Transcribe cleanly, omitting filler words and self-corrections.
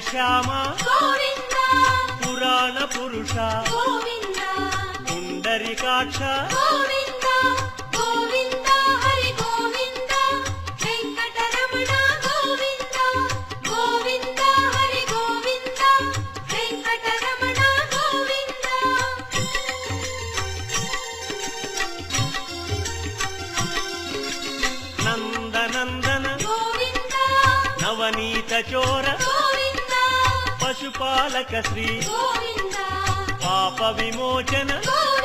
శ్యామ గోవింద పురాణ పురుష గోవింద పుండరీకాక్ష గోవింద గోవింద హరి గోవింద వెంకటరమణ గోవింద గోవింద హరి గోవింద వెంకటరమణ గోవింద నందనందన గోవింద నవనీత చోర గోవింద పశుపాలక శ్రీ గోవింద పాప విమోచన గోవింద